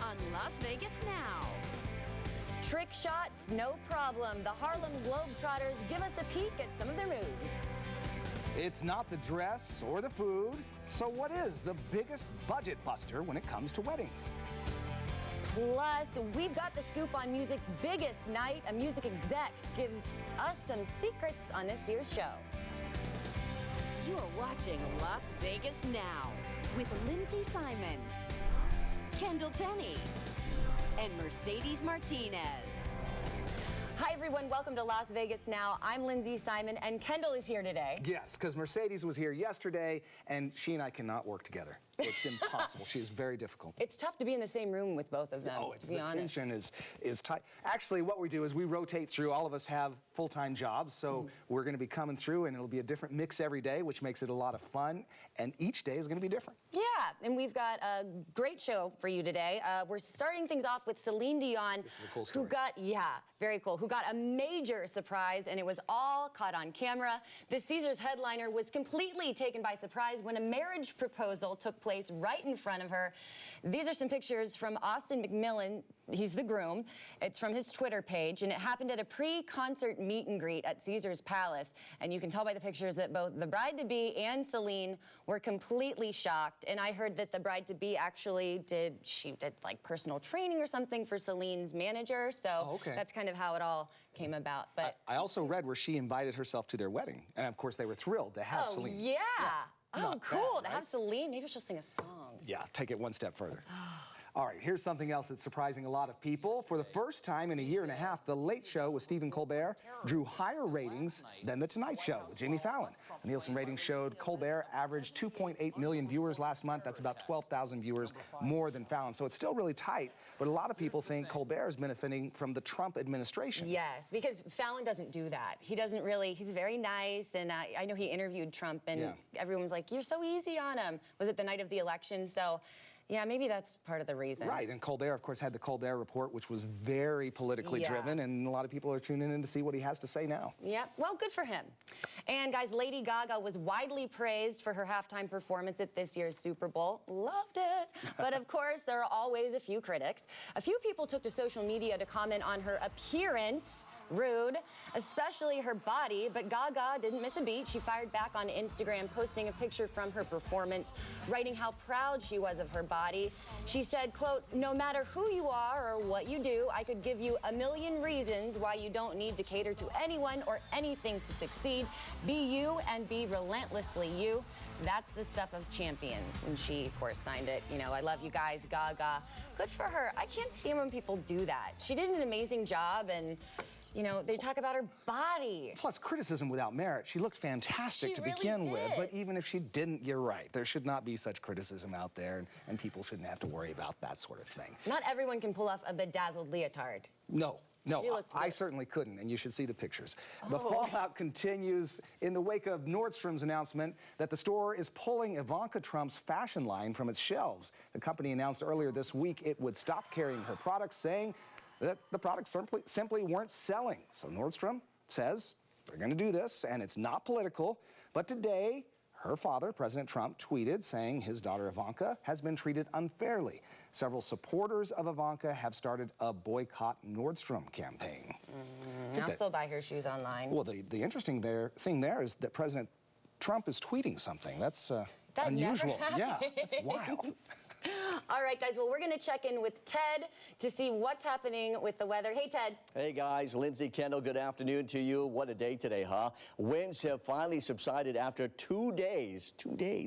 on Las Vegas Now. Trick shots, no problem. The Harlem Globetrotters give us a peek at some of their moves. It's not the dress or the food. So what is the biggest budget buster when it comes to weddings? Plus, we've got the scoop on music's biggest night. A music exec gives us some secrets on this year's show. You are watching Las Vegas Now with Lindsay Simon, Kendall Tenney, and Mercedes Martinez. Hi, everyone. Welcome to Las Vegas Now. I'm Lindsay Simon, and Kendall is here today. Yes, because Mercedes was here yesterday, and she and I cannot work together. It's impossible. She is very difficult. It's tough to be in the same room with both of them, to be honest. The tension is tight. Actually, what we do is we rotate through. All of us have full-time jobs, so we're going to be coming through, and it'll be a different mix every day, which makes it a lot of fun, and each day is going to be different. Yeah, and we've got a great show for you today. We're starting things off with Celine Dion, This is a cool story. who got, very cool, who got a major surprise, and it was all caught on camera. The Caesars headliner was completely taken by surprise when a marriage proposal took place right in front of her. These are some pictures from Austin McMillan. He's the groom. It's from his Twitter page, and it happened at a pre-concert meet and greet at Caesars Palace. And you can tell by the pictures that both the bride-to-be and Celine were completely shocked. And I heard that the bride-to-be actually did like personal training or something for Celine's manager. So that's kind of how it all came about. But I also read where she invited herself to their wedding, and of course they were thrilled to have Celine. Yeah. Oh, Not cool. bad, To have right? Celine, maybe she'll sing a song. Yeah, take it one step further. All right, here's something else that's surprising a lot of people. For the first time in a year and a half, The Late Show with Stephen Colbert drew higher ratings than The Tonight Show with Jimmy Fallon. The Nielsen ratings showed Colbert averaged 2.8 million viewers last month. That's about 12,000 viewers more than Fallon. So it's still really tight, but a lot of people think Colbert is benefiting from the Trump administration. Yes, because Fallon doesn't do that. He doesn't really, he's very nice, and I know he interviewed Trump, and everyone's like, you're so easy on him. Was it the night of the election? So, yeah, maybe that's part of the reason. Right, and Colbert, of course, had the Colbert Report, which was very politically driven, and a lot of people are tuning in to see what he has to say now. Yep, well, good for him. And guys, Lady Gaga was widely praised for her halftime performance at this year's Super Bowl. Loved it. But of course, there are always a few critics. A few people took to social media to comment on her appearance. Rude, especially her body, but Gaga didn't miss a beat. She fired back on Instagram, posting a picture from her performance, writing how proud she was of her body. She said, quote, "No matter who you are or what you do, I could give you a million reasons why you don't need to cater to anyone or anything to succeed. Be you and be relentlessly you. That's the stuff of champions." And she, of course, signed it. You know, I love you guys, Gaga. Good for her. I can't stand when people do that. She did an amazing job, and you know, they talk about her body. Plus, criticism without merit. She looked fantastic to begin with, but even if she didn't, you're right. There should not be such criticism out there, and people shouldn't have to worry about that sort of thing. Not everyone can pull off a bedazzled leotard. No, I certainly couldn't, and you should see the pictures. The fallout continues in the wake of Nordstrom's announcement that the store is pulling Ivanka Trump's fashion line from its shelves. The company announced earlier this week it would stop carrying her products, saying that the products simply weren't selling. So Nordstrom says they're going to do this, and it's not political. But today, her father, President Trump, tweeted saying his daughter Ivanka has been treated unfairly. Several supporters of Ivanka have started a boycott Nordstrom campaign. I'll still buy her shoes online. Well, the interesting thing there is that President Trump is tweeting something. That's that unusual. Never Yeah, it's wild. All right, guys, well, we're going to check in with Ted to see what's happening with the weather. Hey, Ted. Hey, guys. Lindsay, Kendall, good afternoon to you. What a day today, huh? Winds have finally subsided after 2 days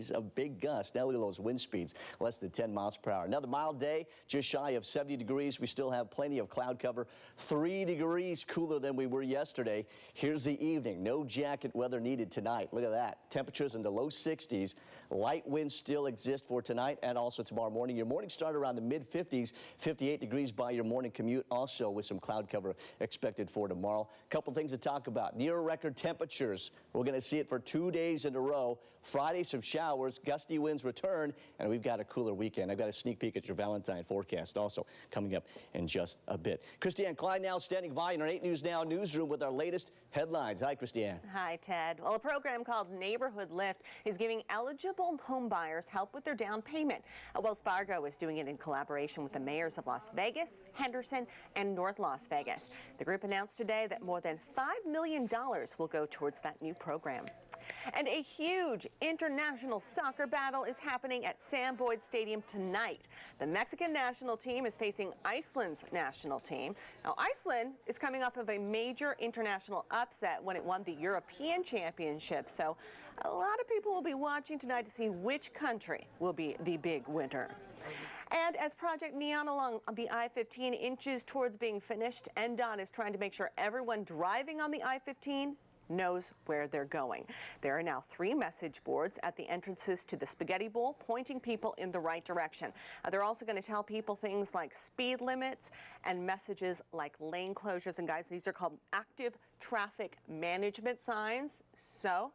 of big gusts. Now look at those wind speeds, less than 10 miles per hour. Another mild day, just shy of 70 degrees. We still have plenty of cloud cover, 3 degrees cooler than we were yesterday. Here's the evening. No jacket weather needed tonight. Look at that. Temperatures in the low 60s. Light winds still exist for tonight and also tomorrow morning. Your morning start around the mid-50s, 58 degrees by your morning commute, also with some cloud cover expected for tomorrow. A couple things to talk about. Near record temperatures. We're going to see it for 2 days in a row. Friday, some showers, gusty winds return, and we've got a cooler weekend. I've got a sneak peek at your Valentine forecast also coming up in just a bit. Christiane Klein now standing by in our 8 News Now newsroom with our latest Headlines. Hi, Christiane. Hi, Ted. Well, a program called Neighborhood Lift is giving eligible home buyers help with their down payment. Wells Fargo is doing it in collaboration with the mayors of Las Vegas, Henderson, and North Las Vegas. The group announced today that more than $5 million will go towards that new program. And a huge international soccer battle is happening at Sam Boyd Stadium tonight. The Mexican national team is facing Iceland's national team. Now, Iceland is coming off of a major international upset when it won the European Championship. So a lot of people will be watching tonight to see which country will be the big winner. And as Project Neon along the I-15 inches towards being finished, NDOT is trying to make sure everyone driving on the I-15 knows where they're going. There are now 3 message boards at the entrances to the Spaghetti Bowl pointing people in the right direction. They're also going to tell people things like speed limits and messages like lane closures. And guys, these are called active traffic management signs. So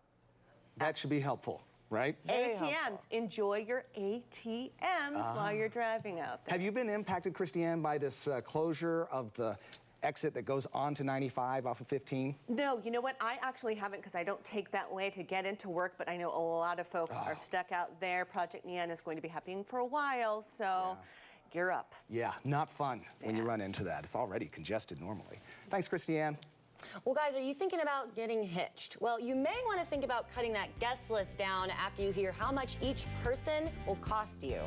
that should be helpful, right? ATMs, enjoy your ATMs while you're driving out there. Have you been impacted, Christiane, by this closure of the exit that goes on to 95 off of 15? No, you know what? I actually haven't, because I don't take that way to get into work, but I know a lot of folks are stuck out there. Project Neon is going to be happening for a while, so gear up. Yeah, not fun when you run into that. It's already congested normally. Thanks, Christiane. Well, guys, are you thinking about getting hitched? Well, you may want to think about cutting that guest list down after you hear how much each person will cost you.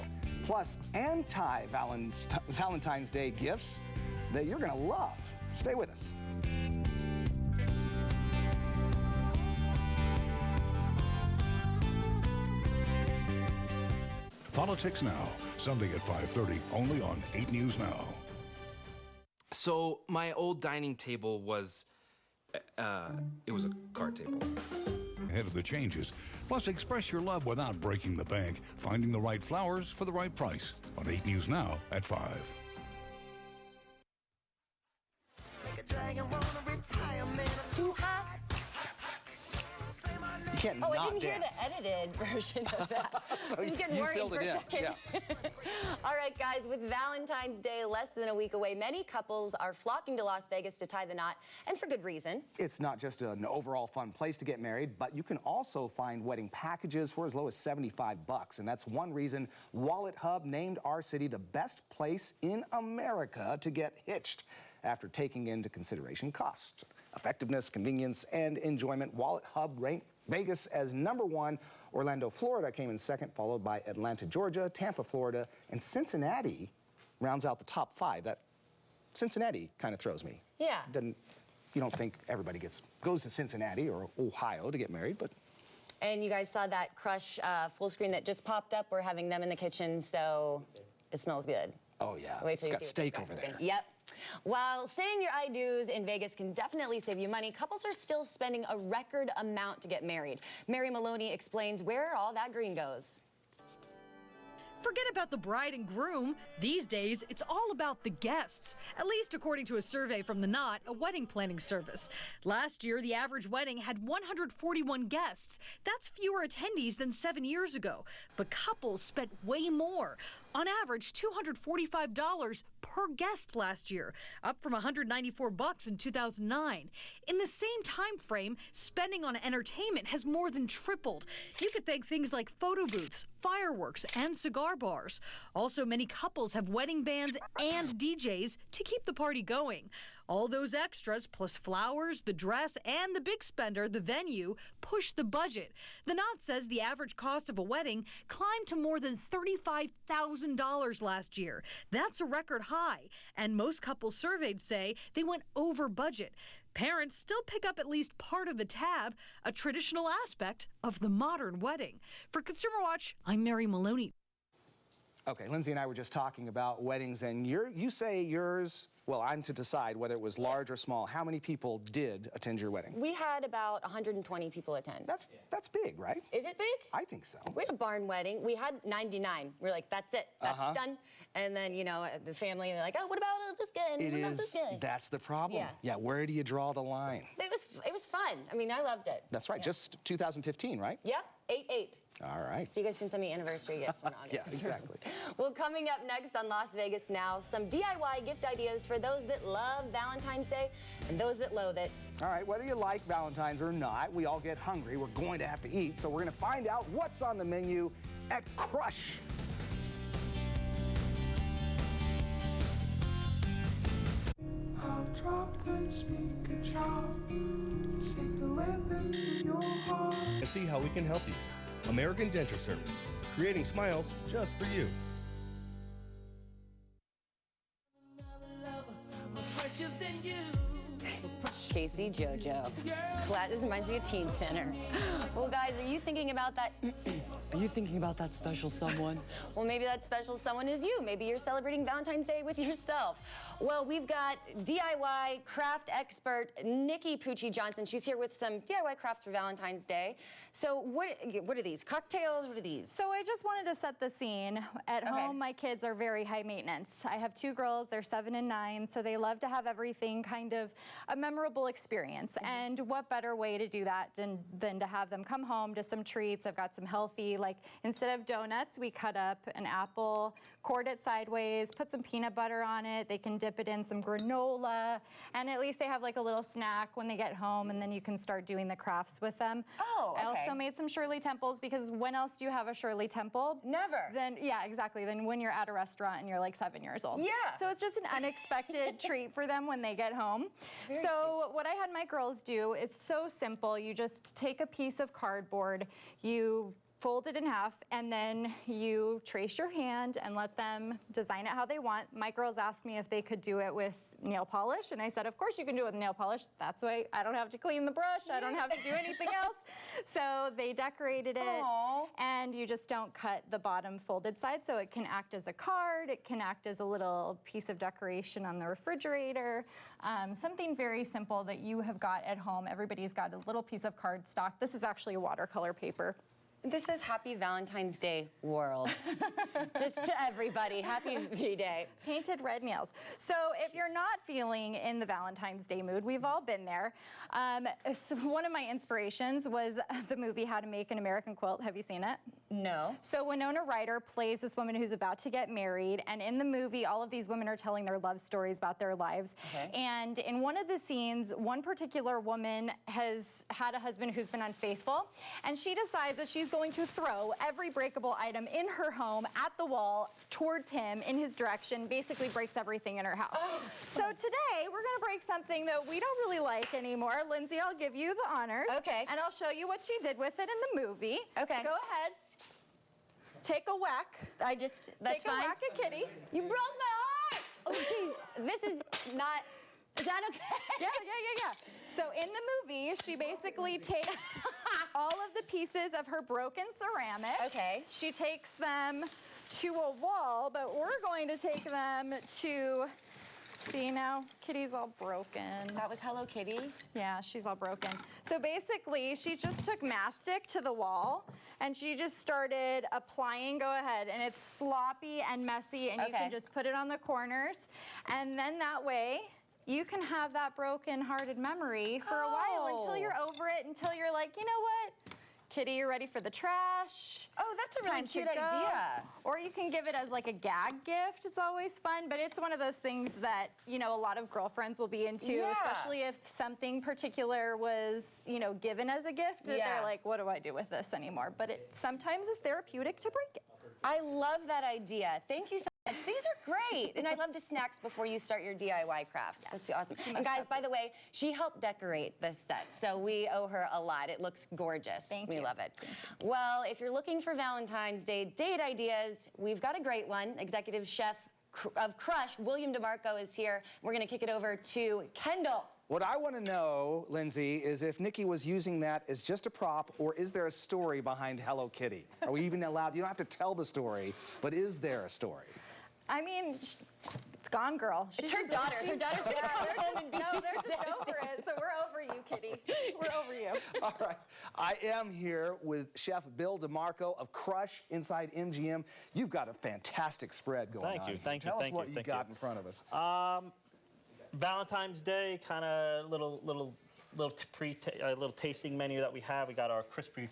Plus, anti-Valentine's Day gifts that you're going to love. Stay with us. Politics Now, Sunday at 5:30, only on 8 News Now. So my old dining table was, it was a card table. Ahead of the changes. Plus, express your love without breaking the bank. Finding the right flowers for the right price on 8 News Now at 5. Too hot. You can't Oh, not I didn't hear dance. the edited version of that. So I was getting you worried filled for a it in. second. All right, guys, with Valentine's Day less than a week away, many couples are flocking to Las Vegas to tie the knot, and for good reason. It's not just an overall fun place to get married, but you can also find wedding packages for as low as $75. And that's one reason Wallet Hub named our city the best place in America to get hitched. After taking into consideration cost, effectiveness, convenience, and enjoyment, Wallet Hub ranked Vegas as #1. Orlando, Florida came in second, followed by Atlanta, Georgia, Tampa, Florida, and Cincinnati rounds out the top 5. That Cincinnati kind of throws me. Yeah. You don't think everybody goes to Cincinnati or Ohio to get married, but. And you guys saw that Crush full screen that just popped up. We're having them in the kitchen, so it smells good. Oh, yeah. Wait till It's you got see steak what over they're there. Yep. While saying your I do's in Vegas can definitely save you money, couples are still spending a record amount to get married. Mary Maloney explains where all that green goes. Forget about the bride and groom. These days, it's all about the guests, at least according to a survey from The Knot, a wedding planning service. Last year, the average wedding had 141 guests. That's fewer attendees than 7 years ago. But couples spent way more. On average, $245 per guest last year, up from $194 in 2009. In the same time frame, spending on entertainment has more than tripled. You could thank things like photo booths, fireworks, and cigar bars. Also, many couples have wedding bands and DJs to keep the party going. All those extras, plus flowers, the dress, and the big spender, the venue, push the budget. The Knot says the average cost of a wedding climbed to more than $35,000 last year. That's a record high, and most couples surveyed say they went over budget. Parents still pick up at least part of the tab, a traditional aspect of the modern wedding. For Consumer Watch, I'm Mary Maloney. Okay, Lindsay and I were just talking about weddings, and you say yours. Well, I'm to decide whether it was large or small. How many people did attend your wedding? We had about 120 people attend. That's big, right? Is it big? I think so. We had a barn wedding. We had 99. We were like, that's it. That's done. And then, you know, the family, they're like, oh, what about this guy? It what about is. this guy? That's the problem. Yeah. Where do you draw the line? It was fun. I mean, I loved it. That's right. Yeah. Just 2015, right? Yep. 8/8. All right. So you guys can send me anniversary gifts when August Yeah, comes exactly. Well, coming up next on Las Vegas Now, some DIY gift ideas for those that love Valentine's Day and those that loathe it. All right, whether you like Valentine's or not, we all get hungry. We're going to have to eat, so we're going to find out what's on the menu at Crush. And see how we can help you. American Dental Service, creating smiles just for you. Casey JoJo. This reminds me of Teen Center. Well, guys, are you thinking about that? Are you thinking about that special someone? Well, maybe that special someone is you. Maybe you're celebrating Valentine's Day with yourself. Well, we've got DIY craft expert Nikki Pucci Johnson. She's here with some DIY crafts for Valentine's Day. So what are these? Cocktails? What are these? So I just wanted to set the scene. At home, my kids are very high maintenance. I have 2 girls, they're 7 and 9, so they love to have everything kind of a memorable experience. And what better way to do that than to have them come home to some treats. I've got some healthy, like instead of donuts, we cut up an apple, cord it sideways, put some peanut butter on it. They can dip it in some granola, and at least they have like a little snack when they get home, and then you can start doing the crafts with them. Oh, okay. I also made some Shirley Temples, because when else do you have a Shirley Temple? Never. Then, yeah, exactly. Then when you're at a restaurant and you're like 7 years old. Yeah. So it's just an unexpected treat for them when they get home. Very So what I had my girls do, it's so simple. You just take a piece of cardboard, you fold it in half, and then you trace your hand and let them design it how they want. My girls asked me if they could do it with nail polish, and I said, of course you can do it with nail polish. That's why I don't have to clean the brush. I don't have to do anything else. So they decorated it. Aww. And you just don't cut the bottom folded side, so it can act as a card. It can act as a little piece of decoration on the refrigerator. Something very simple that you have got at home. Everybody's got a little piece of cardstock. This is actually a watercolor paper. This is Happy Valentine's Day world. Just to everybody, happy V-Day. Painted red nails. So if you're not feeling in the Valentine's Day mood, we've all been there. So one of my inspirations was the movie How to Make an American Quilt. Have you seen it? No. So Winona Ryder plays this woman who's about to get married, and in the movie, all of these women are telling their love stories about their lives. Okay. And in one of the scenes, one particular woman has had a husband who's been unfaithful, and she decides that she's going to throw every breakable item in her home at the wall towards him in his direction, basically breaks everything in her house. Oh. So today, we're gonna break something that we don't really like anymore. Lindsay, I'll give you the honors. Okay. And I'll show you what she did with it in the movie. Okay. Go ahead. Take a whack. That's Take fine. a whack at Kitty. You broke my heart! Oh, jeez. This is not, is that okay? Yeah. So in the movie, she basically takes all of the pieces of her broken ceramics. Okay. She takes them to a wall, but we're going to take them to, see now, Kitty's all broken. That was Hello Kitty? Yeah, she's all broken. So basically, she just took mastic to the wall, and she just started applying, go ahead, and it's sloppy and messy, and you can just put it on the corners, and then that way, you can have that broken-hearted memory for a while until you're over it, until you're like, you know what? Kitty, you're ready for the trash. Oh, that's a really Time to cute go. idea. Or you can give it as like a gag gift. It's always fun, but it's one of those things that, you know, a lot of girlfriends will be into, especially if something particular was, you know, given as a gift that they're like, what do I do with this anymore? But it sometimes is therapeutic to break it. I love that idea. Thank you so much. These are great. And I love the snacks before you start your DIY crafts. That's awesome. And guys, by the way, she helped decorate this set, so we owe her a lot. It looks gorgeous. Thank you. We love it. Well, if you're looking for Valentine's Day date ideas, we've got a great one. Executive Chef of Crush, William DeMarco, is here. We're going to kick it over to Kendall. What I want to know, Lindsay, is if Nikki was using that as just a prop, or is there a story behind Hello Kitty? Are we even allowed? You don't have to tell the story, but is there a story? I mean, it's gone, girl. It's her daughters. Her daughters going to come home and be No, they're just over it. So we're over you, Kitty. We're over you. All right. I am here with Chef Bill DeMarco of Crush inside MGM. You've got a fantastic spread going on. Thank you. Thank you. Tell us Thank what you. you got in front of us. Valentine's Day, kind of little little tasting menu that we have. We got our crispy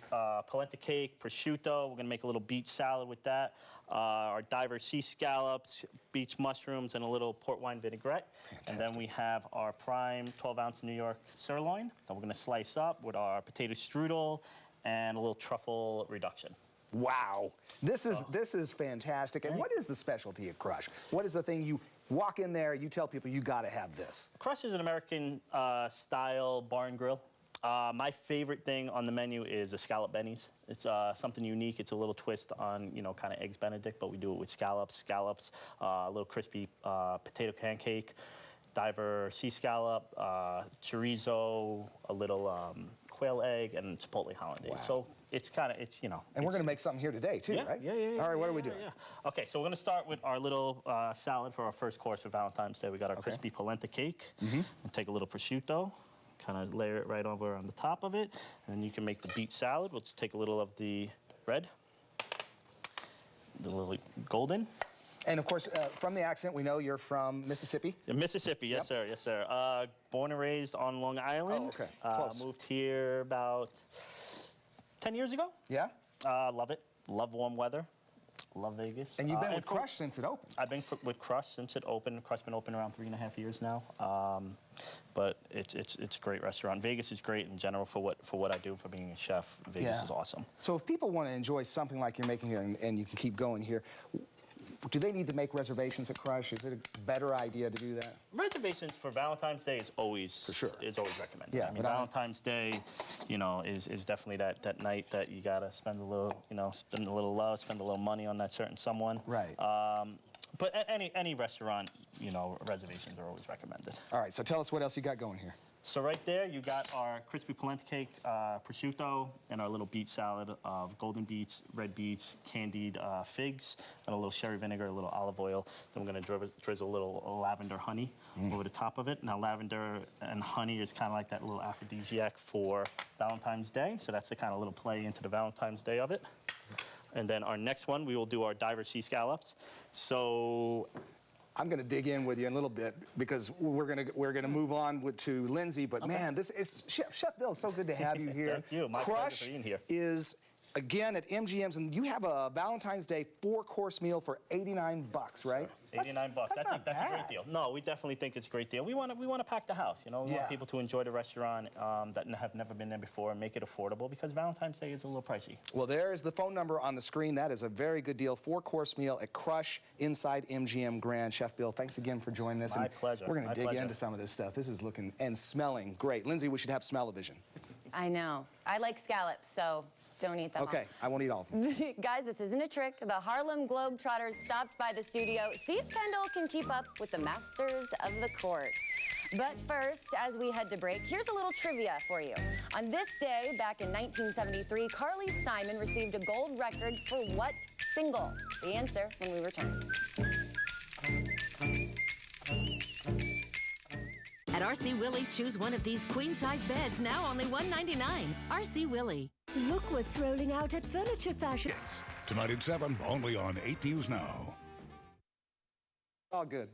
polenta cake, prosciutto. We're gonna make a little beach salad with that. Our diver sea scallops, beach mushrooms, and a little port wine vinaigrette. Fantastic. And then we have our prime 12-ounce New York sirloin that we're gonna slice up with our potato strudel and a little truffle reduction. Wow, this is fantastic. And what is the specialty at Crush? What is the thing you walk in there, you tell people you got to have this? Crush is an American style bar and grill. My favorite thing on the menu is a scallop bennies. It's something unique. It's a little twist on, you know, kind of eggs Benedict, but we do it with scallops, a little crispy potato pancake, diver sea scallop, chorizo, a little quail egg, and chipotle hollandaise. Wow. So it's kind of, you know. And we're going to make something here today, too, right? Yeah. All right, what are we doing? Okay, so we're going to start with our little salad for our first course for Valentine's Day. We got our crispy polenta cake. We'll take a little prosciutto, kind of layer it right over on the top of it, and then you can make the beet salad. We'll just take a little of the red, the little golden. And of course, from the accent, we know you're from Mississippi. Mississippi, yes, sir, yes, sir. Born and raised on Long Island. Oh, okay, close. Moved here about 10 years ago. Yeah? Love it. Love warm weather. Love Vegas. And you've been with Crush since it opened. I've been with Crush since it opened. Crush's been open around 3.5 years now. But it's a great restaurant. Vegas is great in general for what I do for being a chef. Vegas is awesome. So if people want to enjoy something like you're making here, and you can keep going here, do they need to make reservations at Crush? Is it a better idea to do that? Reservations for Valentine's Day is always recommended. Yeah, I mean, Valentine's Day, you know, is definitely that night that you gotta spend a little, you know, spend a little love, spend a little money on that certain someone. Right. But at any restaurant, you know, reservations are always recommended. All right. So tell us what else you got going here. So right there, you got our crispy polenta cake, prosciutto, and our little beet salad of golden beets, red beets, candied figs, and a little sherry vinegar, a little olive oil. Then we're gonna drizzle a little lavender honey over the top of it. Now, lavender and honey is kind of like that little aphrodisiac for Valentine's Day. So that's the kind of little play into the Valentine's Day of it. And then our next one, we will do our diver sea scallops. So I'm going to dig in with you in a little bit because we're going to move on to Lindsay. But man, this is Chef Bill. It's so good to have you here. Thank you. My pleasure being here. Crush is again at MGM's, and you have a Valentine's Day 4-course meal for $89, right? 89 bucks. That's a great deal. No, we definitely think it's a great deal. We want to pack the house. You know, we want people to enjoy the restaurant that have never been there before and make it affordable because Valentine's Day is a little pricey. Well, there is the phone number on the screen. That is a very good deal. 4-course meal at Crush inside MGM Grand. Chef Bill, thanks again for joining us. My pleasure. We're going to dig into some of this stuff. This is looking and smelling great. Lindsay, we should have smell-o-vision. I know. I like scallops, so don't eat them all. Okay, I won't eat all of them. Guys, this isn't a trick. The Harlem Globetrotters stopped by the studio. See if Kendall can keep up with the masters of the court. But first, as we head to break, here's a little trivia for you. On this day, back in 1973, Carly Simon received a gold record for what single? The answer when we return. At RC Willey, choose one of these queen-size beds, now only $199. RC Willey. Look what's rolling out at Furniture Fashion. Yes. Tonight at 7, only on 8 News Now. All good.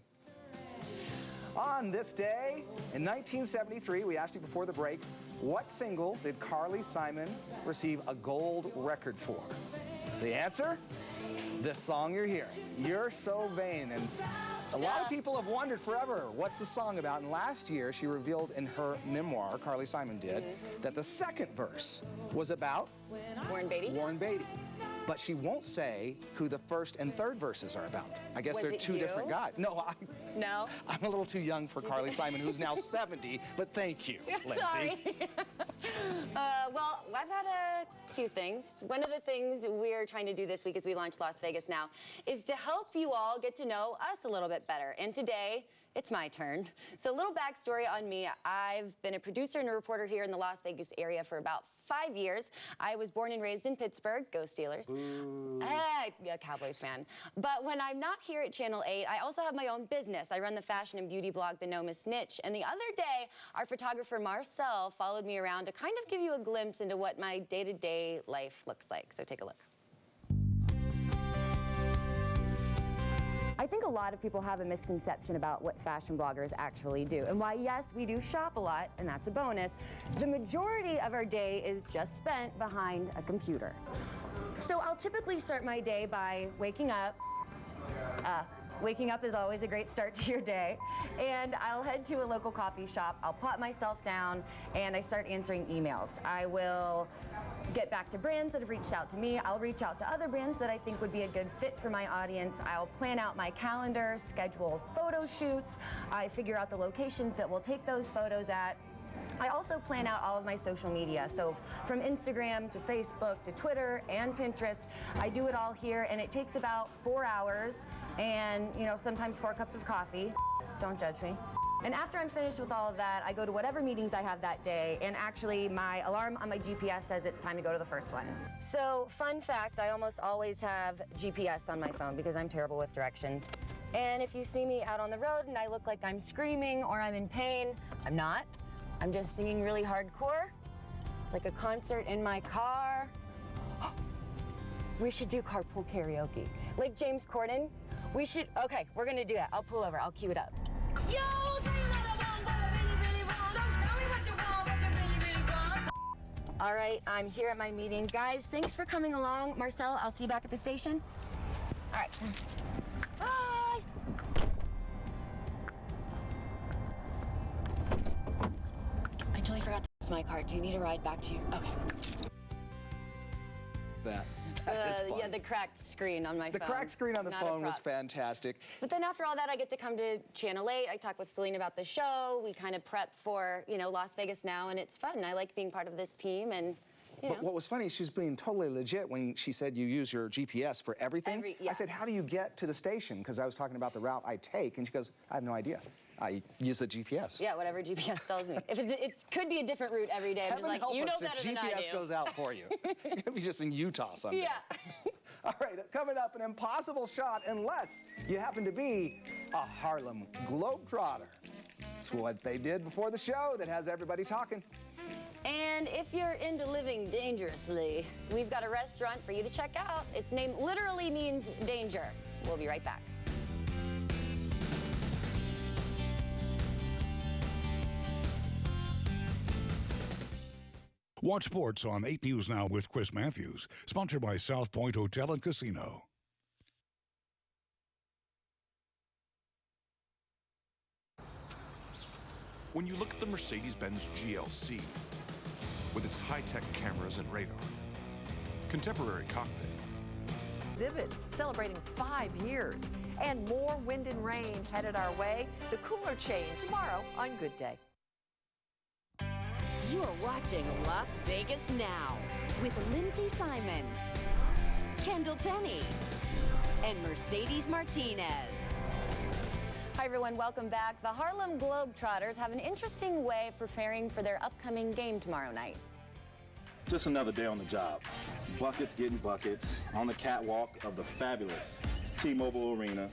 On this day, in 1973, we asked you before the break, what single did Carly Simon receive a gold record for? The answer? This song you're hearing, You're So Vain. And a lot of people have wondered forever, what's the song about? And last year, she revealed in her memoir, Carly Simon did, that the second verse was about Warren Beatty. Warren Beatty. But she won't say who the first and third verses are about. I guess they're two different guys. No, I'm a little too young for Carly Simon, who's now 70, but thank you, Lindsay. Sorry. Well, I've had a few things. One of the things we're trying to do this week as we launch Las Vegas Now is to help you all get to know us a little bit better. And today, it's my turn. So a little backstory on me. I've been a producer and a reporter here in the Las Vegas area for about 5 years. I was born and raised in Pittsburgh. Go Steelers. A Cowboys fan. But when I'm not here at Channel 8, I also have my own business. I run the fashion and beauty blog, The No Miss Niche. And the other day, our photographer Marcel followed me around to kind of give you a glimpse into what my day-to-day life looks like. So take a look. I think a lot of people have a misconception about what fashion bloggers actually do. And while, yes, we do shop a lot, and that's a bonus, the majority of our day is just spent behind a computer. So I'll typically start my day by waking up. Waking up is always a great start to your day. And I'll head to a local coffee shop. I'll plop myself down and I start answering emails. I will get back to brands that have reached out to me. I'll reach out to other brands that I think would be a good fit for my audience. I'll plan out my calendar, schedule photo shoots. I figure out the locations that we'll take those photos at. I also plan out all of my social media. So from Instagram to Facebook to Twitter and Pinterest, I do it all here, and it takes about 4 hours and, you know, sometimes 4 cups of coffee. Don't judge me. And after I'm finished with all of that, I go to whatever meetings I have that day, and actually my alarm on my GPS says it's time to go to the first one. So, fun fact, I almost always have GPS on my phone because I'm terrible with directions. And if you see me out on the road and I look like I'm screaming or I'm in pain, I'm not. I'm just singing really hardcore. It's like a concert in my car. We should do carpool karaoke. Like James Corden. We should, okay, we're gonna do that. I'll pull over, I'll cue it up. Yo, say what I want, what I really, really want. So tell me what you want, what you really, really want. All right, I'm here at my meeting. Guys, thanks for coming along. Marcel, I'll see you back at the station. All right, bye. I totally forgot this is my card. Do you need a ride back to you? Okay. That is fun. Yeah, the cracked screen on my phone. The cracked screen on the phone was fantastic. But then after all that, I get to come to Channel 8. I talk with Celine about the show. We kind of prep for, you know, Las Vegas Now, and it's fun. I like being part of this team, and you know. But what was funny, she's being totally legit when she said you use your GPS for everything. I said, how do you get to the station? Because I was talking about the route I take, and she goes, I have no idea. I use the GPS. Yeah, whatever GPS tells me. If it could be a different route every day. I'm just like, you know better than I do. GPS goes out for you. It'll be just in Utah someday. Yeah. All right, coming up, an impossible shot unless you happen to be a Harlem Globetrotter. It's what they did before the show that has everybody talking. And if you're into living dangerously, we've got a restaurant for you to check out. Its name literally means danger. We'll be right back. Watch sports on 8 News Now with Chris Matthews, sponsored by South Point Hotel and Casino. When you look at the Mercedes-Benz GLC, with its high-tech cameras and radar, contemporary cockpit, exhibit celebrating 5 years, and more wind and rain headed our way. The cooler change tomorrow on Good Day. You're watching Las Vegas Now with Lindsay Simon, Kendall Tenney, and Mercedes Martinez. Hi everyone, welcome back. The Harlem Globetrotters have an interesting way of preparing for their upcoming game tomorrow night. Just another day on the job. Buckets getting buckets on the catwalk of the fabulous T-Mobile Arena.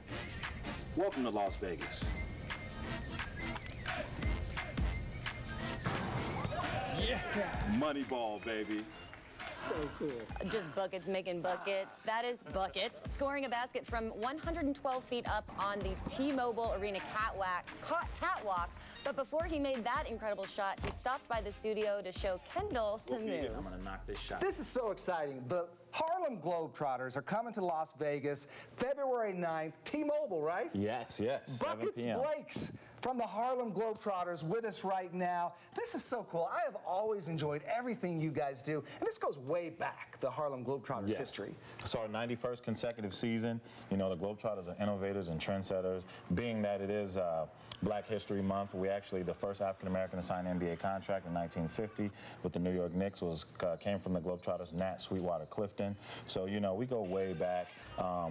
Welcome to Las Vegas. Yeah. Moneyball, baby. So cool. Just buckets making buckets. That is buckets. Scoring a basket from 112 feet up on the T-Mobile Arena catwalk. But before he made that incredible shot, he stopped by the studio to show Kendall some moves. I'm gonna knock this shot. This is so exciting. The Harlem Globetrotters are coming to Las Vegas February 9th. T-Mobile, right? Yes, yes. Buckets 7 p.m. Blakes from the Harlem Globetrotters with us right now. This is so cool. I have always enjoyed everything you guys do. And this goes way back, the Harlem Globetrotters history. So our 91st consecutive season, you know, the Globetrotters are innovators and trendsetters. Being that it is Black History Month, we actually, the first African-American to sign an NBA contract in 1950 with the New York Knicks came from the Globetrotters, Nat Sweetwater Clifton. So, you know, we go way back.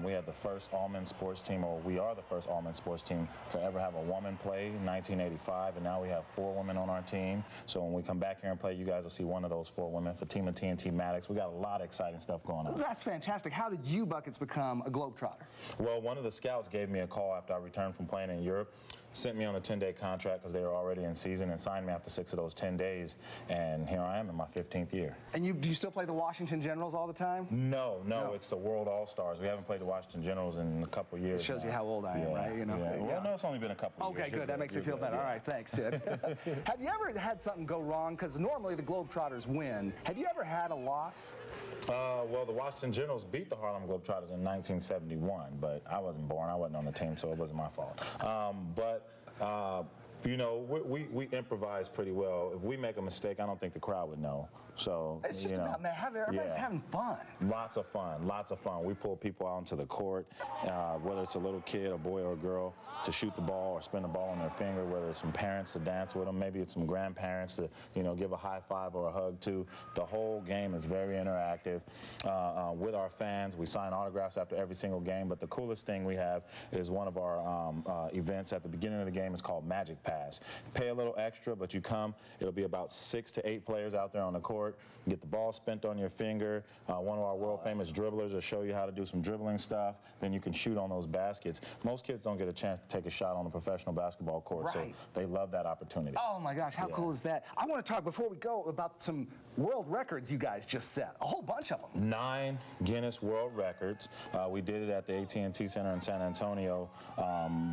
We had the first all-men sports team, or we are the first all-men sports team to ever have a woman play in 1985, and now we have 4 women on our team. So when we come back here and play, you guys will see one of those 4 women. Fatima TNT Maddox. We got a lot of exciting stuff going on. That's fantastic. How did you Buckets become a Globetrotter? Well, one of the scouts gave me a call after I returned from playing in Europe. sent me on a 10-day contract because they were already in season and signed me after 6 of those 10 days. And here I am in my 15th year. And do you still play the Washington Generals all the time? No, it's the World All-Stars. We haven't played the Washington Generals in a couple of years. It shows now. you how old I am, right? You know? Yeah. Well, no, it's only been a couple of years. Okay, good. That makes me feel better. Yeah. All right, thanks, Sid. Have you ever had something go wrong? Because normally the Globetrotters win. Have you ever had a loss? Well, the Washington Generals beat the Harlem Globetrotters in 1971, but I wasn't born. I wasn't on the team, so it wasn't my fault. You know, we improvise pretty well. If we make a mistake, I don't think the crowd would know. So it's just about, man, everybody's having fun. Lots of fun, lots of fun. We pull people out onto the court, whether it's a little kid, a boy or a girl, to shoot the ball or spin the ball on their finger, whether it's some parents to dance with them, maybe it's some grandparents to, you know, give a high five or a hug to. The whole game is very interactive with our fans. We sign autographs after every single game, but the coolest thing we have is one of our events at the beginning of the game is called Magic Pass. Pay a little extra, but you come. It'll be about 6 to 8 players out there on the court. Get the ball spent on your finger. One of our world famous dribblers will show you how to do some dribbling stuff. Then you can shoot on those baskets. Most kids don't get a chance to take a shot on a professional basketball court, so they love that opportunity. Oh my gosh, how cool is that? I want to talk before we go about some world records you guys just set. A whole bunch of them. 9 Guinness World Records. We did it at the AT&T Center in San Antonio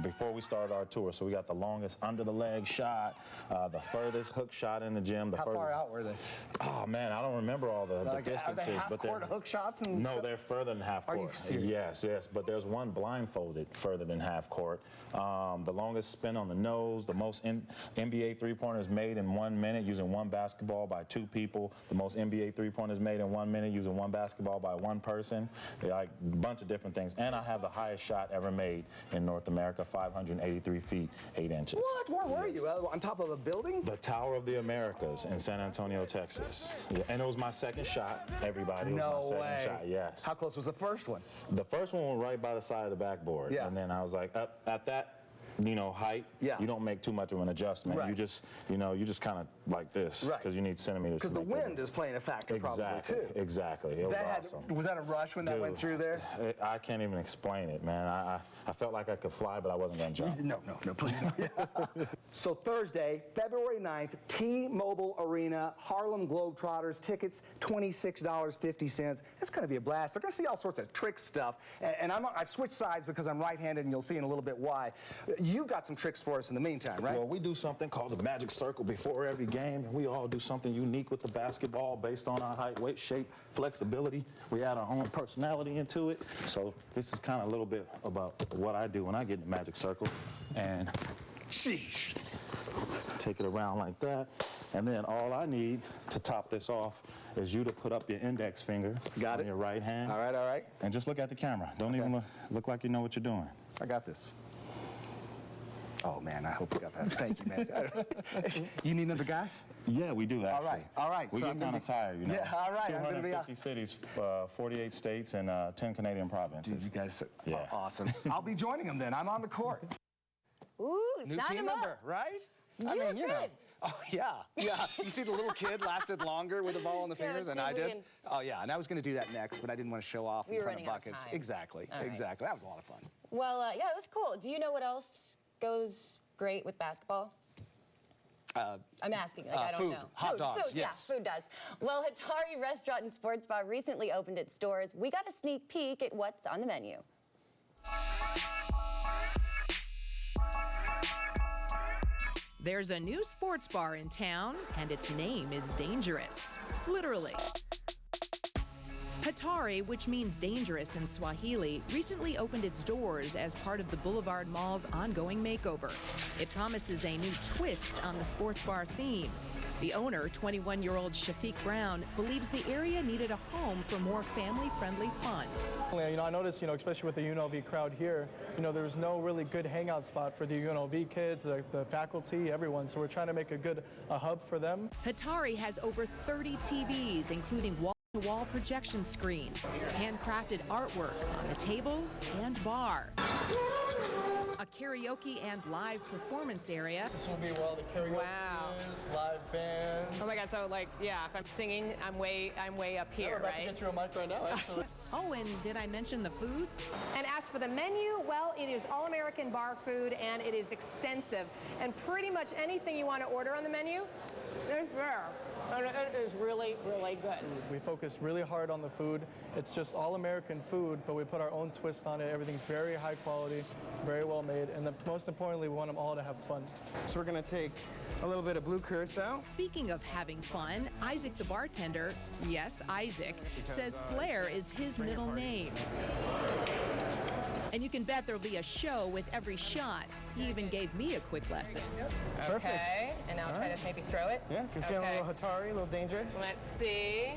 before we started our tour. So we got the longest under the leg shot, the furthest hook shot in the gym. How far out were they? Oh man, I don't remember all the distances. Are they half-court hook shots? And no, stuff? they're further than half court. Are you serious? Yes, but there's one blindfolded further than half court. The longest spin on the nose, the most NBA three-pointers made in 1 minute using one basketball by 2 people, the most NBA three-pointers made in 1 minute using one basketball by 1 person, like a bunch of different things. And I have the highest shot ever made in North America, 583 feet, 8 inches. What? Where were you? On top of a building? The Tower of the Americas in San Antonio, Texas. Yeah, and it was my second shot, everybody. It was my second shot, yes. How close was the first one? The first one was right by the side of the backboard. Yeah. And then I was like, at that, you know, height, you don't make too much of an adjustment. Right. You just, you know, you just kind of like this, because you need centimeters. Because the wind is playing a factor probably too. Exactly. It was awesome. Was that a rush when that went through there? I can't even explain it, man. I felt like I could fly, but I wasn't going to jump. No, please no. So Thursday, February 9th, T-Mobile Arena, Harlem Globetrotters, tickets $26.50. It's going to be a blast. They're going to see all sorts of trick stuff. And I've switched sides because I'm right-handed, and you'll see in a little bit why. You've got some tricks for us in the meantime, right? Well, we do something called the Magic Circle before every game, and we all do something unique with the basketball based on our height, weight, shape, flexibility. We add our own personality into it. So this is kind of a little bit about what I do when I get in the Magic Circle. And sheesh, take it around like that. And then all I need to top this off is you to put up your index finger on your right hand. All right. And just look at the camera. Don't even look like you know what you're doing. I got this. Oh, man, I hope you got that. Thank you, man. You need another guy? Yeah, we do, actually. All right. We get kind of tired, you know. Yeah, all right. 250 cities, 48 states, and 10 Canadian provinces. Dude, you guys are awesome. I'll be joining them then. I'm on the court. Ooh, New sign team him member, up. right? You look good. Oh, yeah. You see the little kid lasted longer with the ball in the finger than I did? Oh, yeah, and I was going to do that next, but I didn't want to show off in front of buckets. Exactly. That was a lot of fun. Well, yeah, it was cool. Do you know what else goes great with basketball? I'm asking, I don't know. Hot dogs, yes. Yeah, food does. Well, Hatari Restaurant and Sports Bar recently opened its doors. We got a sneak peek at what's on the menu. There's a new sports bar in town, and its name is dangerous. Literally. Hatari, which means dangerous in Swahili, recently opened its doors as part of the Boulevard Mall's ongoing makeover. It promises a new twist on the sports bar theme. The owner, 21-year-old Shafiq Brown, believes the area needed a home for more family-friendly fun. You know, I noticed, especially with the UNLV crowd here, there's no really good hangout spot for the UNLV kids, the faculty, everyone. So we're trying to make a good hub for them. Hatari has over 30 TVs, including wall projection screens, handcrafted artwork on the tables and bar. a karaoke and live performance area. This will be where all the karaoke is, live band. Oh my God, so like, yeah, if I'm singing, I'm way up here, We're about right? to get you a mic right now, actually. Oh, and did I mention the food? And as for the menu, well, it is all-American bar food, and it is extensive. And pretty much anything you want to order on the menu is there. And it is really, really good. We focused really hard on the food. It's just all American food, but we put our own twist on it. Everything's very high quality, very well made, and most importantly, we want them all to have fun. So we're gonna take a little bit of blue curacao. Speaking of having fun, Isaac the bartender, yes, Isaac, says Flair is his middle name. And you can bet there'll be a show with every shot. He even gave me a quick lesson. Perfect. Okay, and now try to maybe throw it. Yeah, if you're feeling a little Hatari, a little dangerous. Let's see.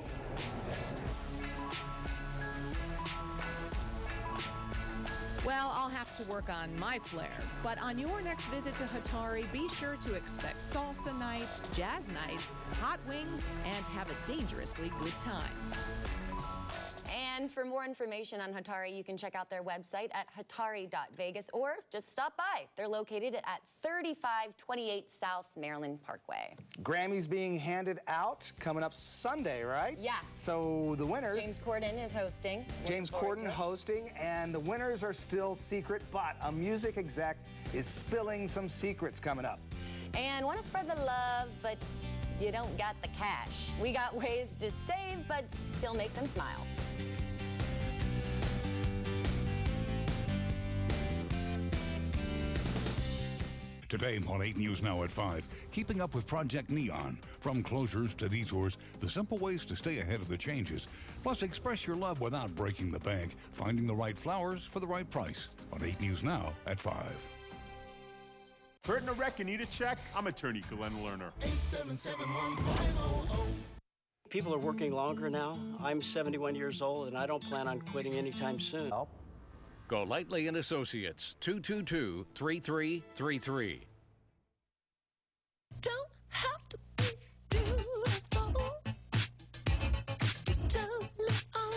Well, I'll have to work on my flair. But on your next visit to Hatari, be sure to expect salsa nights, jazz nights, hot wings, and have a dangerously good time. And for more information on Hatari, you can check out their website at hatari.vegas or just stop by. They're located at 3528 South Maryland Parkway. Grammys being handed out coming up Sunday, right? Yeah. So the winners... James Corden is hosting. James Corden hosting, and the winners are still secret, but a music exec is spilling some secrets coming up. And want to spread the love, but you don't got the cash. We got ways to save, but still make them smile. Today on 8 News Now at 5, keeping up with Project Neon. From closures to detours, the simple ways to stay ahead of the changes. Plus, express your love without breaking the bank. Finding the right flowers for the right price. On 8 News Now at 5. Hurting a wreck and need a check? I'm attorney Glenn Lerner. 877-1500. People are working longer now. I'm 71 years old, and I don't plan on quitting anytime soon. Golightly and Associates, 222-3333. Don't have to be beautiful to turn me on.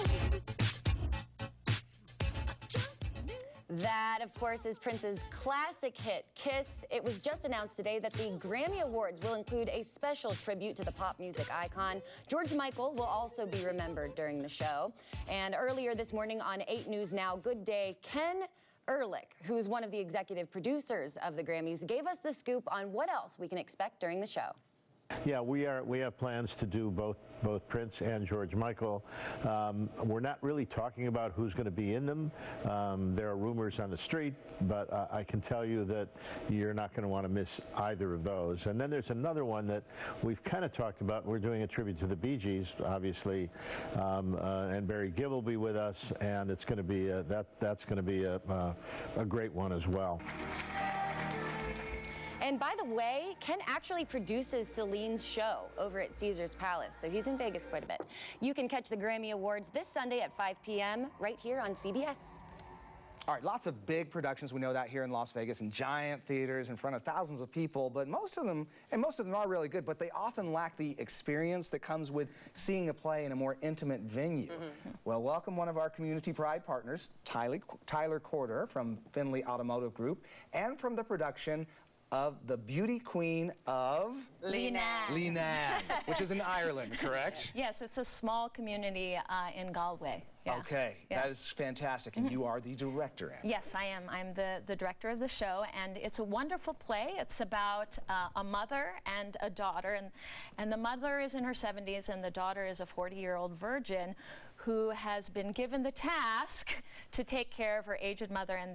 That, of course, is Prince's classic hit, Kiss. It was just announced today that the Grammy Awards will include a special tribute to the pop music icon. George Michael will also be remembered during the show. And earlier this morning on 8 News Now, Good Day, Ken Ehrlich, who's one of the executive producers of the Grammys, gave us the scoop on what else we can expect during the show. Yeah, we have plans to do both Prince and George Michael. We're not really talking about who's going to be in them. There are rumors on the street, but I can tell you that you're not going to want to miss either of those. And then there's another one that we've kind of talked about. We're doing a tribute to the Bee Gees, obviously, and Barry Gibb will be with us, and it's going to be that's going to be a great one as well. And by the way, Ken actually produces Celine's show over at Caesars Palace, so he's in Vegas quite a bit. You can catch the Grammy Awards this Sunday at 5 p.m. right here on CBS. All right, lots of big productions, we know that, here in Las Vegas, in giant theaters in front of thousands of people, but most of them are really good, but they often lack the experience that comes with seeing a play in a more intimate venue. Well, welcome one of our Community Pride partners, Tyler Corder from Finley Automotive Group, and from the production of the beauty queen of... Leenane, which is in Ireland, correct? Yes, it's a small community in Galway. Yeah. Okay, yeah. That is fantastic, and you are the director. Yes, I am. I'm the director of the show, and it's a wonderful play. It's about a mother and a daughter, and the mother is in her 70s, and the daughter is a 40-year-old virgin who has been given the task to take care of her aged mother, and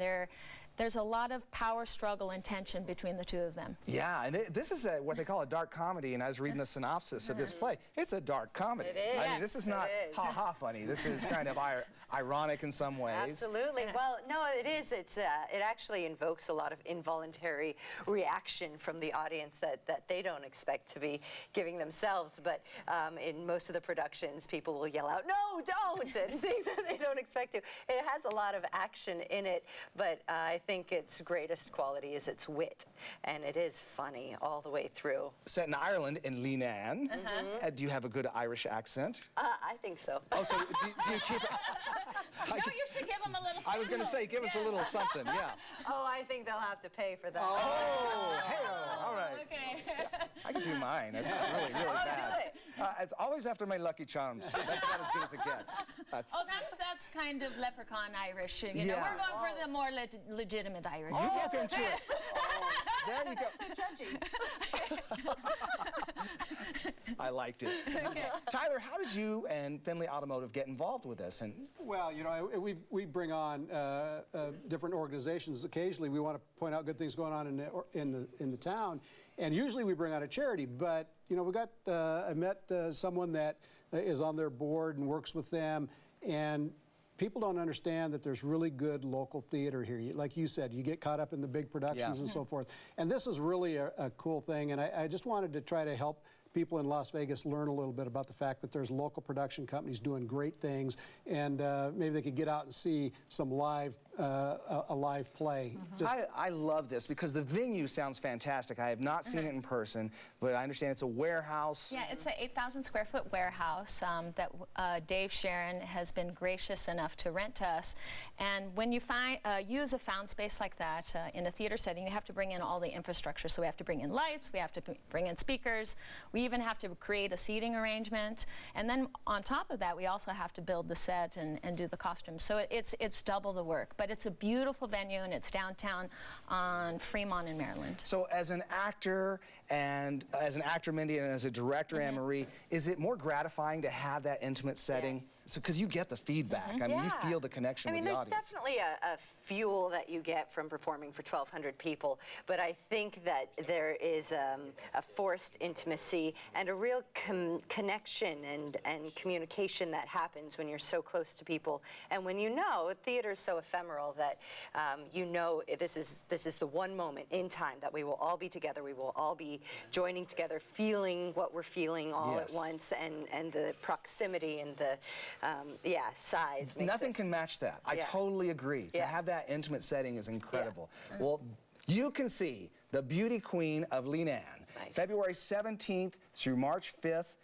there's a lot of power struggle and tension between the two of them. Yeah, and this is what they call a dark comedy, and I was reading the synopsis of this play. It's a dark comedy. It is. I mean, this is not ha-ha funny. This is kind of ironic in some ways. Absolutely. Well, no, it is. It actually invokes a lot of involuntary reaction from the audience that they don't expect to be giving themselves. But in most of the productions, people will yell out, "No, don't!" and things that they don't expect to. It has a lot of action in it, but I think its greatest quality is its wit, and it is funny all the way through. Set in Ireland, in Leenane. Do you have a good Irish accent? I think so. Oh, so do you keep it? No, you should give them a little I was going to say, give us a little something, yeah. Oh, I think they'll have to pay for that. Oh, hey, all right. Okay. I can do mine. That's really, really bad. It's always after my Lucky Charms. That's about as good as it gets. Oh, that's kind of leprechaun Irish. You know, Yeah. we're going for the more legitimate Irish. You look into it. There you go. So judgy. I liked it. Tyler, how did you and Finley Automotive get involved with this? And well, you know, we bring on different organizations. Occasionally, we want to point out good things going on in the town, and usually we bring on a charity. But you know, we got I met someone that is on their board and works with them, and people don't understand that there's really good local theater here. Like you said, you get caught up in the big productions and so forth. And this is really a cool thing, and I just wanted to try to help people in Las Vegas learn a little bit about the fact that there's local production companies doing great things, and maybe they could get out and see some live, a live play. I love this because the venue sounds fantastic. I have not seen it in person, but I understand it's a warehouse. Yeah, it's an 8,000 square foot warehouse that Dave Sharon has been gracious enough to rent to us. And when you use a found space like that in a theater setting, you have to bring in all the infrastructure. So we have to bring in lights, we have to bring in speakers, we even have to create a seating arrangement. And then on top of that, we also have to build the set and do the costumes. So it's double the work. But it's a beautiful venue, and it's downtown on Fremont in Maryland. So as an actor, Mindy, and as a director, Anne-Marie, is it more gratifying to have that intimate setting? So, because you get the feedback. I mean, you feel the connection with the audience. There's definitely a fuel that you get from performing for 1,200 people, but I think that there is a forced intimacy and a real connection and communication that happens when you're so close to people. And when you know, theater is so ephemeral that you know this is the one moment in time that we will all be together, we will all be joining together, feeling what we're feeling all at once, and the proximity and the size. Nothing can match that. I totally agree. To have that intimate setting is incredible. Well, you can see the beauty queen of Leenane, February 17th through March 5th,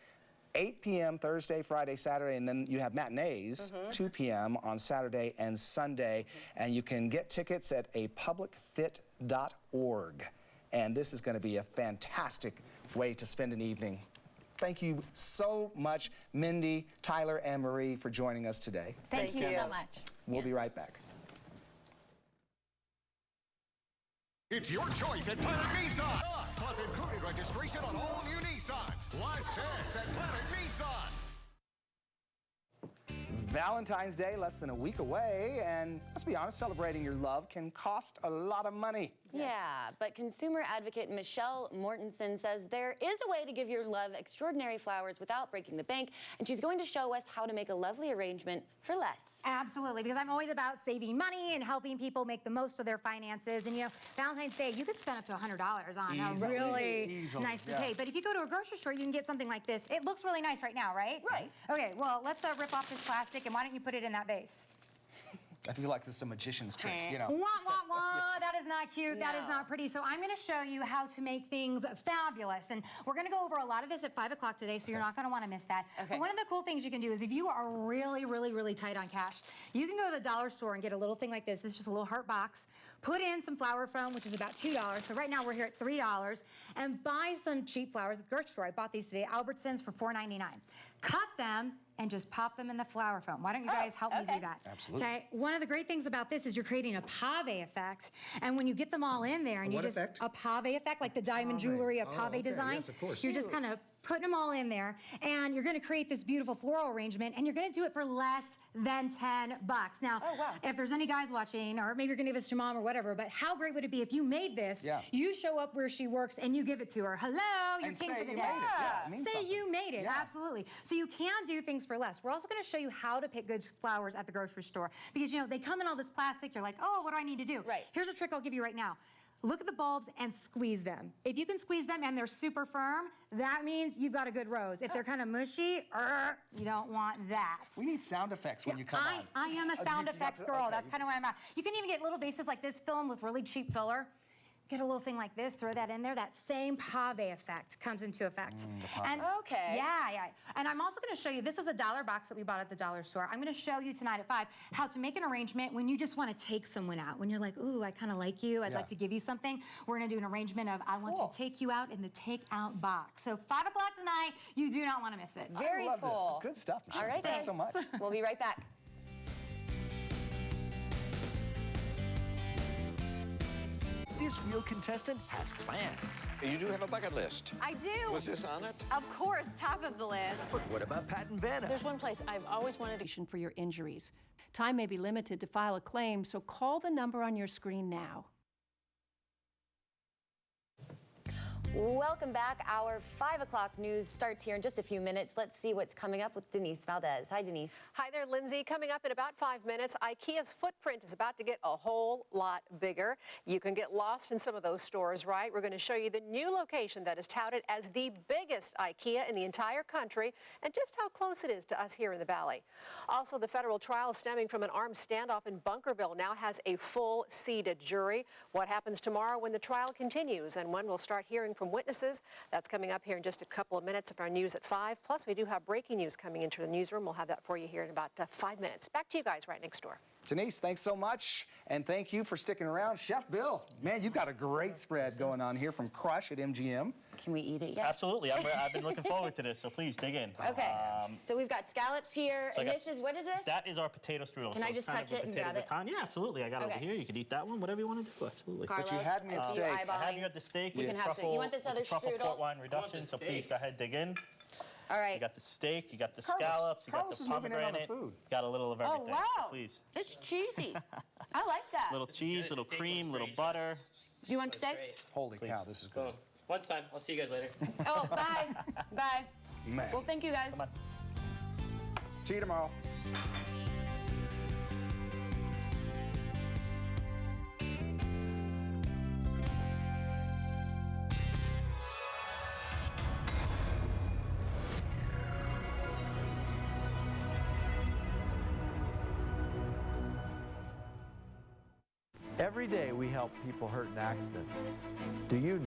8 p.m. Thursday, Friday, Saturday, and then you have matinees, 2 p.m. on Saturday and Sunday, and you can get tickets at apublicfit.org. And this is going to be a fantastic way to spend an evening. Thank you so much, Mindy, Tyler, and Marie, for joining us today. Thank you so much. We'll be right back. It's your choice at Planet Nissan. Plus included registration on all new Nissans. Last chance at Planet Nissan. Valentine's Day, less than a week away, and let's be honest, celebrating your love can cost a lot of money. Yeah, but consumer advocate Michelle Mortensen says there is a way to give your love extraordinary flowers without breaking the bank, and she's going to show us how to make a lovely arrangement for less. Absolutely, because I'm always about saving money and helping people make the most of their finances. And you know, Valentine's Day, you could spend up to $100 on a really nice bouquet. But if you go to a grocery store, you can get something like this. It looks really nice right now, right? Right. Okay, well, let's rip off this plastic, and why don't you put it in that vase? I feel like this is a magician's trick, you know. Wah, wah, wah. That is not cute. That is not pretty. So I'm going to show you how to make things fabulous. And we're going to go over a lot of this at 5 o'clock today, so you're not going to want to miss that. But one of the cool things you can do is if you are really, really, really tight on cash, you can go to the dollar store and get a little thing like this. This is just a little heart box. Put in some flour foam, which is about $2. So right now we're here at $3. And buy some cheap flowers at the grocery store. I bought these today, Albertsons, for $4.99. Cut them and just pop them in the flour foam. Why don't you guys help me do that? Absolutely. Okay. One of the great things about this is you're creating a pave effect, and when you get them all in there, and What effect? a pave effect, like the diamond jewelry, a pave design. Yes, of course. You're just kind of putting them all in there, and you're going to create this beautiful floral arrangement, and you're going to do it for less than $10. Now, if there's any guys watching, or maybe you're going to give this to your mom or whatever, but how great would it be if you made this, you show up where she works, and you give it to her. Hello, you're And king say for the you day. made it. Yeah, it means Say something. you made it, Yeah. absolutely. So you can do things for less. We're also going to show you how to pick good flowers at the grocery store, because, you know, they come in all this plastic. You're like, oh, what do I need to do? Right. Here's a trick I'll give you right now. look at the bulbs and squeeze them. If you can squeeze them and they're super firm, that means you've got a good rose. If they're kind of mushy, you don't want that. We need sound effects when you come on. I am a sound effects girl. That's kind of where I'm at. You can even get little vases like this, fill them with really cheap filler. Get a little thing like this, throw that in there. That same pave effect comes into effect. Okay. Yeah. And I'm also going to show you, this is a $1 box that we bought at the dollar store. I'm going to show you tonight at 5 how to make an arrangement when you just want to take someone out. When you're like, ooh, I kind of like you. I'd like to give you something. We're going to do an arrangement of, I want to take you out in the take-out box. So 5 o'clock tonight, you do not want to miss it. Very I love cool. this. Good stuff, Michelle. All right, Thanks so much. We'll be right back. This real contestant has plans. You do have a bucket list. I do. Was this on it? Of course, top of the list. But what about Pat and Vanna? There's one place I've always wanted to for your injuries. Time may be limited to file a claim, so call the number on your screen now. Welcome back. Our 5 o'clock news starts here in just a few minutes. Let's see what's coming up with Denise Valdez. Hi, Denise. Hi there, Lindsay. Coming up in about 5 minutes, IKEA's footprint is about to get a whole lot bigger. You can get lost in some of those stores, right? We're going to show you the new location that is touted as the biggest IKEA in the entire country and just how close it is to us here in the Valley. Also, the federal trial stemming from an armed standoff in Bunkerville now has a full-seated jury. What happens tomorrow when the trial continues and when we'll start hearing from witnesses? That's coming up here in just a couple of minutes of our news at 5. Plus, we do have breaking news coming into the newsroom. We'll have that for you here in about 5 minutes. Back to you guys right next door. Denise, thanks so much. And thank you for sticking around. Chef Bill, man, you've got a great spread going on here from Crush at MGM. Can we eat it yet? Absolutely. I've been looking forward to this, so please dig in. Okay. So we've got scallops here, so and this is, what is this? That is our potato strudel. Can I just touch it and grab it? Yeah, absolutely. I got it over here. You can eat that one, whatever you want to do, absolutely. Carlos, but you had me at steak. I have you at the steak with You the can have truffle, you want this other truffle strudel? port wine reduction, so please go ahead, dig in. All right. You got the steak, you got the scallops, you got the pomegranate, got a little of everything. Oh, wow. So please. It's cheesy. I like that. Little cheese, little cream, little butter. Do you want steak? Holy cow, this is good. Well, one time. I'll see you guys later. Oh, bye. Bye. Man. Well, thank you guys. See you tomorrow. Every day we help people hurt in accidents. Do you